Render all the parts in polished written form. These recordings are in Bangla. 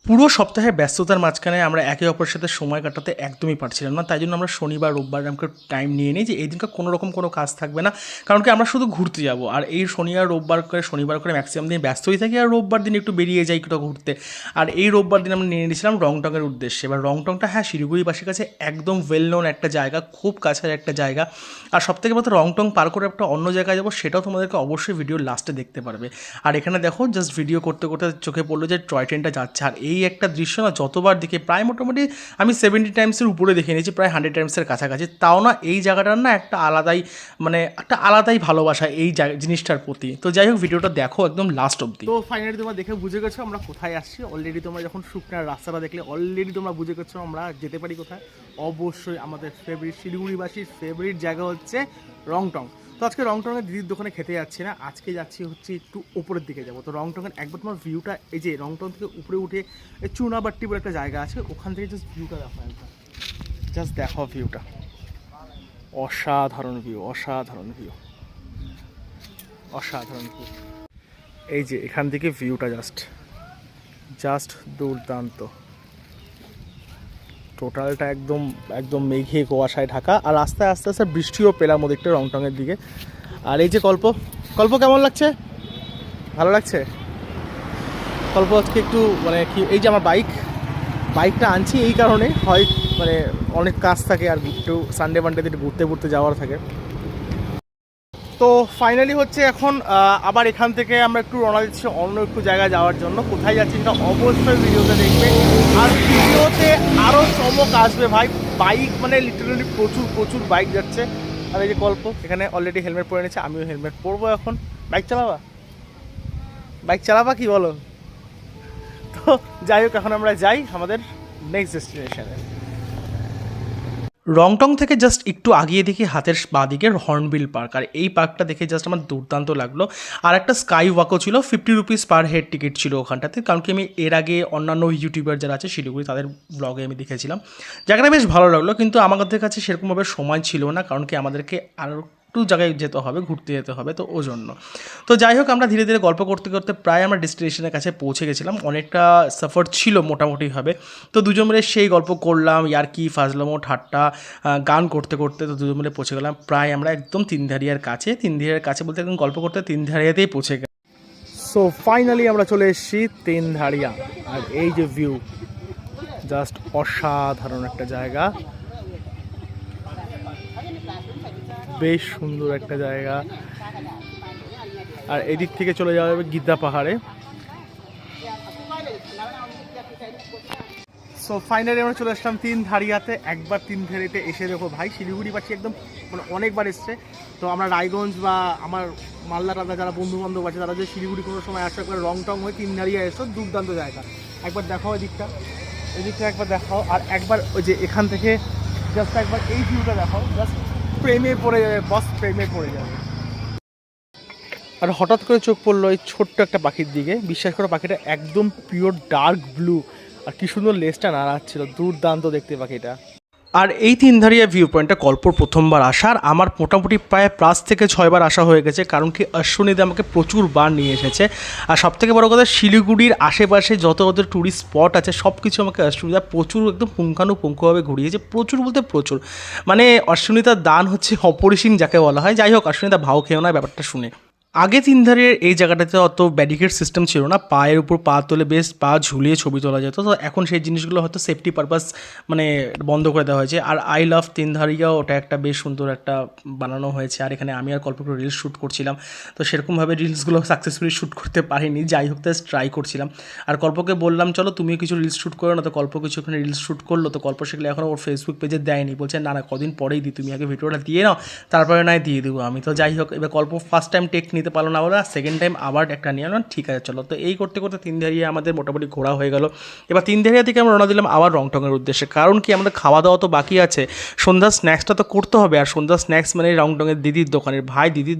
পুরো সপ্তাহের ব্যস্ততার মাঝখানে আমরা একে অপরের সাথে সময় কাটাতে একদমই পারছিলাম না। তাই জন্য আমরা শনিবার রোববার আমাকে টাইম নিয়ে নিই যে এই দিনকে কোনো রকম কোনো কাজ থাকবে না, কারণ কি আমরা শুধু ঘুরতে যাব। আর এই শনিবার করে ম্যাক্সিমাম দিন ব্যস্তই থাকি, আর রোববার দিন একটু বেরিয়ে যাই কোথাও ঘুরতে। আর এই রোববার দিন আমরা নিয়ে নিয়েছিলাম রংটংয়ের উদ্দেশ্যে। এবার রংটংটা হ্যাঁ শিলিগুড়িবাসীর কাছে একদম ওয়েল নোন একটা জায়গা, খুব কাছের একটা জায়গা। আর সবথেকে বলতে রংটং পার করে একটা অন্য জায়গায় যাবো, সেটাও তোমাদেরকে অবশ্যই ভিডিওর লাস্টে দেখতে পারবে। আর এখানে দেখো জাস্ট ভিডিও করতে করতে চোখে পড়লো যে টয় ট্রেনটা যাচ্ছে। আর এই একটা দৃশ্য না যতবার দেখে প্রায় মোটামুটি আমি 70 টাইমসের উপরে দেখে নিয়েছি, প্রায় 100 টাইমসের কাছাকাছি। তাও না এই জায়গাটার না একটা আলাদাই একটা আলাদাই ভালোবাসা এই জিনিসটার প্রতি। তো যাই হোক, ভিডিওটা দেখো একদম লাস্ট অবধি। তো ফাইনালি তোমরা দেখে বুঝে গেছো আমরা কোথায় আসছি। অলরেডি তোমরা যখন শুকনার রাস্তাটা দেখলে অলরেডি তোমরা বুঝে গেছো আমরা যেতে পারি কোথায়। অবশ্যই আমাদের ফেভারিট শিলিগুড়িবাসীর ফেভারিট জায়গা হচ্ছে রংটং। তো আজকে রংটংয়ের দিদির দোকানে খেতে যাচ্ছি না, আজকে যাচ্ছি হচ্ছে একটু উপরের দিকে যাবো। তো রংটংয়ের একবার তোমার ভিউটা, এই যে রংটং থেকে উপরে উঠে চুনাবাট্টি বলে একটা জায়গা আছে, ওখান থেকে জাস্ট ভিউটা দেখো একবার। জাস্ট দেখো ভিউটা, অসাধারণ ভিউ, অসাধারণ ভিউ, অসাধারণ ভিউ। এই যে এখান থেকে ভিউটা জাস্ট দুর্দান্ত। টোটালটা একদম একদম মেঘে কুয়াশায় ঢাকা, আর আস্তে আস্তে আস্তে বৃষ্টিও পেলাম ওদিকটা রংটংয়ের দিকে। আর এই যে কল্প কেমন লাগছে? ভালো লাগছে? কল্প আজকে একটু কি, এই যে আমার বাইকটা আনছি এই কারণে, হয় অনেক কাজ থাকে আর একটু সানডে মানডেতে একটু ঘুরতে যাওয়ার থাকে। তো ফাইনালি হচ্ছে এখন আবার এখান থেকে আমরা একটু রওনা দিচ্ছি অন্য একটু জায়গায় যাওয়ার জন্য। কোথায় যাচ্ছি সেটা অবশ্যই ভিডিওতে দেখবে। আর ভিডিওতে আরও চমক আসবে ভাই। বাইক লিটারালি প্রচুর বাইক যাচ্ছে। আর এই যে কল্প এখানে অলরেডি হেলমেট পরে নিচ্ছে, আমিও হেলমেট পরবো এখন। বাইক চালাবা কি বলো? তো যাই হোক, এখন আমরা যাই আমাদের নেক্সট ডেস্টিনেশনে। রংটং থেকে জাস্ট একটু আগিয়ে দেখি হাতের বাঁ দিকে হর্নবিল পার্ক। আর এই পার্কটা দেখে জাস্ট আমার দুর্দান্ত লাগলো। আর একটা স্কাই ওয়াকও ছিল, 50 রুপিস পার হেড টিকিট ছিল ওখানটাতে। কারণ কি আমি এর আগে অন্যান্য ইউটিউবার যারা আছে শিলিগুড়ি, তাদের ব্লগে আমি দেখেছিলাম। জায়গাটা বেশ ভালো লাগলো, কিন্তু আমাদের কাছে সেরকমভাবে সময় ছিল না, কারণ কি আমাদেরকে আরও একটু জায়গায় যেতে হবে, ঘুরতে যেতে হবে, তো ও জন্য। তো যাই হোক, আমরা ধীরে ধীরে গল্প করতে করতে প্রায় আমরা ডেস্টিনেশনের কাছে পৌঁছে গেছিলাম। অনেকটা সফর ছিল মোটামুটিভাবে। তো দুজন মিলে সেই গল্প করলাম, ইয়ার্কি ফাজলামো ঠাট্টা গান করতে করতে তো দুজন মিলে পৌঁছে গেলাম প্রায় আমরা একদম তিনধারিয়ার কাছে বলতে একদম গল্প করতে তিনধারিয়াতেই পৌঁছে গেলাম। সো ফাইনালি আমরা চলে এসেছি তিনধারিয়া। আর এই যে ভিউ, জাস্ট অসাধারণ একটা জায়গা, বেশ সুন্দর একটা জায়গা। আর এদিক থেকে চলে যাওয়া যাবে গিদ্দা পাহাড়ে। সো ফাইনালি আমরা চলে আসলাম তিনধারিয়াতে। একবার তিনধারিয়াতে এসে দেখো ভাই, শিলিগুড়িবাসী একদম অনেকবার এসছে। তো আমরা রায়গঞ্জ বা আমার মালদা টালদা যারা বন্ধু বান্ধব আছে, তারা যে শিলিগুড়ি কোনো সময় আসা করে রংটং হয়ে তিনধারিয়া এসো, দুর্দান্ত জায়গা। একবার দেখাও এদিকটা একবার দেখাও। আর একবার ওই যে এখান থেকে জাস্ট একবার এই ভিউটা দেখাও, জাস্ট প্রেমে পড়ে যাবে বস, প্রেমে পড়ে যাবে। আর হঠাৎ করে চোখ পড়লো এই ছোট্ট একটা পাখির দিকে। বিশ্বাস করো, পাখিটা একদম পিওর ডার্ক ব্লু, আর কি সুন্দর লেজটা নাড়াচ্ছিল, দুর্দান্ত দেখতে পাখিটা। আর এই তিনধারিয়া ভিউ পয়েন্টটা কল্পর প্রথমবার আসার, আমার মোটামুটি প্রায় 5 থেকে 6 বার আসা হয়ে গেছে, কারণ কি অশ্বনীতে আমাকে প্রচুর বার নিয়ে এসেছে। আর সবথেকে বড় কথা, শিলিগুড়ির আশেপাশে যত ওদের ট্যুরিস্ট স্পট আছে সব কিছু আমাকে অশ্বনীতা প্রচুর একদম পুঙ্খানুপুঙ্খভাবে ঘুরিয়েছে, প্রচুর বলতে প্রচুর। অশ্বনীতার দান হচ্ছে অপরিসীম যাকে বলা হয়। যাই হোক, অশ্বনীতা ভাও খেয়েও না ব্যাপারটা শুনে। আগে তিনধারের এই জায়গাটাতে অত ব্যারিকেড সিস্টেম ছিল না, পায়ের উপর পা তুলে বেশ পা ঝুলিয়ে ছবি তোলা যেত। তো এখন সেই জিনিসগুলো হয়তো সেফটি পারপাস বন্ধ করে দেওয়া হয়েছে। আর আই লাভ তিনধারিয়াও ওটা একটা বেশ সুন্দর একটা বানানো হয়েছে। আর এখানে আমি আর কল্প একটু রিলস শ্যুট করছিলাম, তো সেরকমভাবে রিলসগুলো সাকসেসফুলি শ্যুট করতে পারিনি। যাই হোক, জাস্ট ট্রাই করছিলাম। আর কল্পকে বললাম চলো তুমিও কিছু রিলস শ্যুট করো না, তো কল্প কিছু ওখানে রিলস শ্যুট করলো। তো কল্প সেগুলো এখন ওর ফেসবুক পেজে দেয়নি, বলছে না কদিন পরেই দিই, তুমি আগে ভিডিওটা দিয়ে নাও, তারপরে নয় দিয়ে দেবো আমি। তো যাই হোক, এবার কল্প ফার্স্ট টাইম টেক নিতে পারলো না বলে সেকেন্ড টাইম আবার একটা নিয়ে আনলাম, ঠিক আছে চলো। তো এই করতে করতে তিনধারিয়া আমাদের মোটামুটি ঘোরা হয়ে গেল। এবার তিনধারিয়া থেকে আমরা রওনা দিলাম আবার রংটংয়ের উদ্দেশ্যে, কারণ কি আমাদের খাওয়া দাওয়া তো বাকি আছে, সন্ধ্যার স্ন্যাক্সটা তো করতে হবে। আর সন্ধ্যার স্ন্যাক্স রংটংয়ের দিদির দোকানের দিদির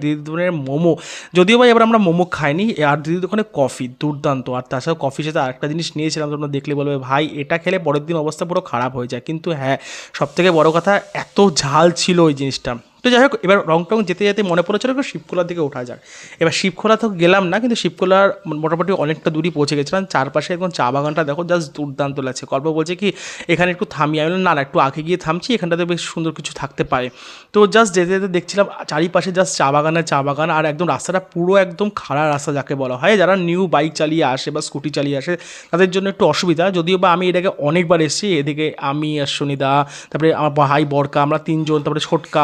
দিদির দোকানের মোমো, যদিও ভাই এবার আমরা মোমো খাইনি। আর দিদির দোকানে কফি দুর্দান্ত। আর তাছাড়া কফির সাথে আরেকটা জিনিস নিয়েছিলাম, তোমরা দেখলে বলবে ভাই এটা খেলে পরের দিন অবস্থা পুরো খারাপ হয়ে যায়, কিন্তু হ্যাঁ সবথেকে বড় কথা এত ঝাল ছিল ওই জিনিসটা। তো যাই হোক, এবার রংটং যেতে যেতে মনে পড়েছিল একটু শিবখোলার দিকে ওঠা যাক। এবার শিবখোলা তো গেলাম না, কিন্তু শিবখোলার মোটামুটি অনেকটা দূরই পৌঁছে গেছিলাম। চারপাশে একদম চা বাগানটা দেখো, জাস্ট দুর্দান্ত লাগছে। কল্প বলছে কি এখানে একটু থামি, আমি বললাম না না একটু আগে গিয়ে থামছি, এখানটাতে বেশ সুন্দর কিছু থাকতে পারে। তো জাস্ট যেতে যেতে দেখছিলাম চারিপাশে জাস্ট চা বাগানের চা বাগান, আর একদম রাস্তাটা পুরো একদম খাড়া রাস্তা যাকে বলা হয়। যারা নিউ বাইক চালিয়ে আসে বা স্কুটি চালিয়ে আসে তাদের জন্য একটু অসুবিধা, যদিও বা আমি এটাকে অনেকবার এসেছি। এদিকে আমি আর সনিদা, তারপরে আমার ভাই বরকা, আমরা তিনজন, তারপরে ছোটকা,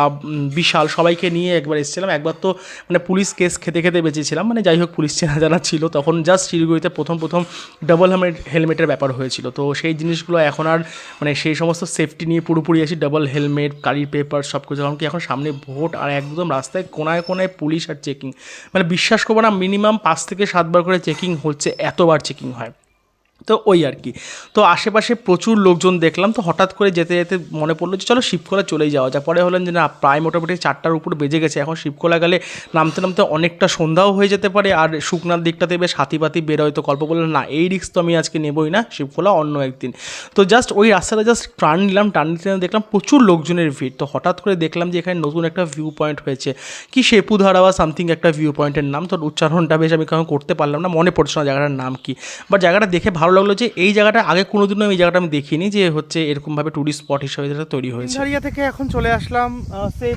বিশাল, সবাইকে নিয়ে একবার এসেছিলাম। একবার তো মানে পুলিশ কেস খেতে খেতে বেঁচেছিলাম, মানে যাই হোক পুলিশ চেনা জানা ছিল তখন। জাস্ট শিলিগুড়িতে প্রথম ডাবল হেলমেটের ব্যাপার হয়েছিল, তো সেই জিনিসগুলো এখন আর মানে সেই সমস্ত সেফটি নিয়ে পুরোপুরি আসি, ডাবল হেলমেট, গাড়ির পেপার সব কিছু। কারণ কি এখন সামনে ভোট, আর একদম রাস্তায় কোনায় কোনায় পুলিশ আর চেকিং, মানে বিশ্বাস করবো না, মিনিমাম 5 থেকে 7 বার করে চেকিং হচ্ছে, এতবার চেকিং হয়। তো ওই আর কি। তো আশেপাশে প্রচুর লোকজন দেখলাম, তো হঠাৎ করে যেতে যেতে মনে পড়লো যে চলো শিবখোলা চলেই যাওয়া যায়। পরে হলেন যে না, প্রায় মোটামুটি 4টার উপর বেজে গেছে, এখন শিবখোলা গেলে নামতে নামতে অনেকটা সন্ধ্যাও হয়ে যেতে পারে, আর শুকনার দিকটাতে বেশ হাতিপাতি বেরোয়। তো গল্প বললেন না, এই রিস্ক তো আমি আজকে নেবই না, শিবখোলা অন্য একদিন। তো জাস্ট ওই রাস্তাটা জাস্ট টার্ন নিলাম, টার্ন নিতে দেখলাম প্রচুর লোকজনের ভিড়। তো হঠাৎ করে দেখলাম যে এখানে নতুন একটা ভিউ পয়েন্ট হয়েছে, কি শেপুধারা বা সামথিং একটা ভিউ পয়েন্টের নাম। তো উচ্চারণটা বেশ আমি কারণ করতে পারলাম না, মনে পড়ছে না জায়গাটার নাম কি। বাট জায়গাটা দেখে ভালো লাগলো যে এই জায়গাটা আগে কোনোদিনও এই জায়গাটা আমি দেখিনি যে হচ্ছে এরকমভাবে টুরিস্ট স্পট হিসেবে যেটা তৈরি হয়েছে। তিনধারিয়া থেকে এখন চলে আসলাম সে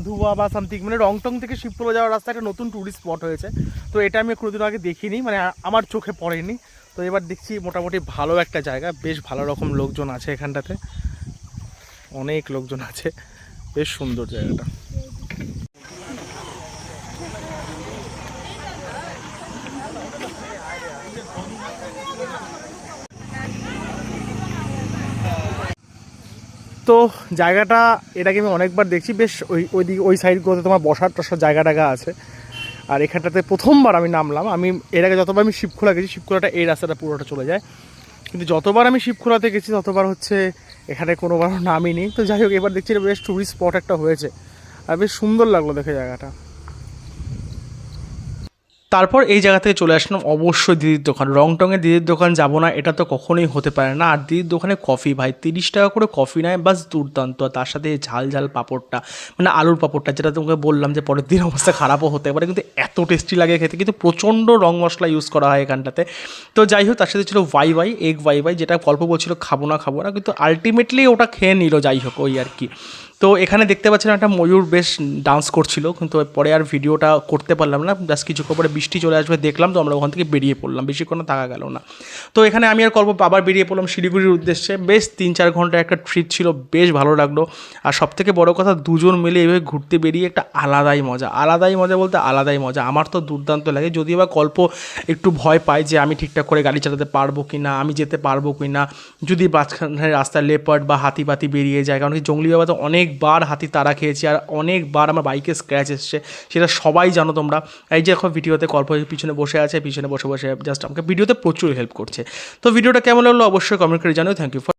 ধুয়া বা সামথিং, মানে রংটং থেকে শিবখোলা যাওয়ার রাস্তা একটা নতুন টুরিস্ট স্পট হয়েছে। তো এটা আমি কোনোদিন আগে দেখিনি, মানে আমার চোখে পড়েনি। তো এবার দেখছি মোটামুটি ভালো একটা জায়গা, বেশ ভালো রকম লোকজন আছে এখানটাতে, অনেক লোকজন আছে, বেশ সুন্দর জায়গাটা। তো জায়গাটা এটাকে আমি অনেকবার দেখছি, বেশ ওইদিকে ওই সাইডগুলোতে তোমার বসার টসার জায়গা টাগা আছে। আর এখানটাতে প্রথমবার আমি নামলাম, আমি এর আগে যতবার আমি শিবখোলা গেছি, শিবখোলাটা এই রাস্তাটা পুরোটা চলে যায়, কিন্তু যতবার আমি শিবখোলাতে গেছি ততবার হচ্ছে এখানে কোনোবারও নামিনি। তো যাই হোক, এবার দেখছি বেশ টুরিস্ট স্পট একটা হয়েছে, আর বেশ সুন্দর লাগলো দেখে জায়গাটা। তারপর এই জায়গা থেকে চলে আসলাম অবশ্যই দিদির দোকান। রংটংয়ে দিদির দোকান যাবো না এটা তো কখনোই হতে পারে না। আর দিদির দোকানে কফি ভাই 30 টাকা করে কফি নেয়, বাস দুর্দান্ত। আর তার সাথে ঝাল ঝাল পাঁপড়টা, মানে আলুর পাঁপড়টা, যেটা তোমাকে বললাম যে পরের দিন অবস্থা খারাপও হতে পারে, কিন্তু এত টেস্টি লাগে খেতে, কিন্তু প্রচণ্ড রং মশলা ইউজ করা হয় এখানটাতে। তো যাই হোক, তার সাথে ছিল Y Y, egg Y Y, যেটা গল্প বলছিল খাবো না কিন্তু আলটিমেটলি ওটা খেয়ে নিল। যাই হোক, ওই আর কি। তো এখানে দেখতে পাচ্ছিলাম একটা ময়ূর বেশ ডান্স করছিল, কিন্তু পরে আর ভিডিওটা করতে পারলাম না। জাস্ট কিছুক্ষণ পরে বৃষ্টি চলে আসবে দেখলাম, তো আমরা ওখান থেকে বেরিয়ে পড়লাম, বেশিক্ষণ থাকা গেল না। তো এখানে আমি আর গল্প আবার বেরিয়ে পড়লাম শিলিগুড়ির উদ্দেশ্যে। বেশ 3-4 ঘন্টা একটা ট্রিপ ছিল, বেশ ভালো লাগলো। আর সবথেকে বড় কথা, দুজন মিলে এভাবে ঘুরতে বেরিয়ে একটা আলাদাই মজা, আলাদাই মজা বলতে আলাদাই মজা। আমার তো দুর্দান্ত লাগে, যদিও বা গল্প একটু ভয় পায় যে আমি ঠিকঠাক করে গাড়ি চালাতে পারবো কি না, আমি যেতে পারবো কি না, যদি মাঝখানে রাস্তায় লেপার্ড বা হাতিপাতি বেরিয়ে যায়। কারণ কি জঙ্গলি বাবা তো অনেকবার হাতি তাড়া খেয়েছি, আর অনেকবার আমার বাইকে স্ক্র্যাচ এসছে, সেটা সবাই জানো তোমরা। এই যে এখন ভিডিওতে গল্প পিছনে বসে আছে, পিছনে বসে বসে জাস্ট আমাকে ভিডিওতে প্রচুর হেল্প করছে। তো ভিডিওটা কেমন লাগলো অবশ্যই কমেন্ট করে জানাও। Thank you for